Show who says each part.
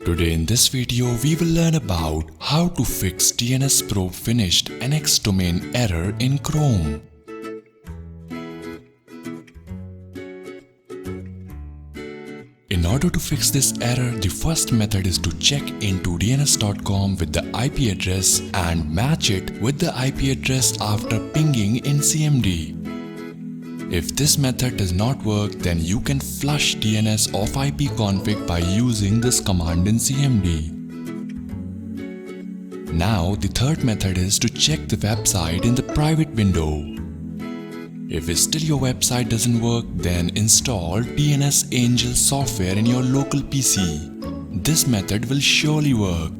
Speaker 1: Today in this video, we will learn about how to fix DNS probe finished NXDOMAIN error in Chrome. In order to fix this error, the first method is to check IntoDNS.com with the IP address and match it with the IP address after pinging in CMD. If this method does not work, then you can flush DNS of ipconfig by using this command in CMD. Now the third method is to check the website in the private window. If still your website doesn't work, then install DNS Angel software in your local PC. This method will surely work.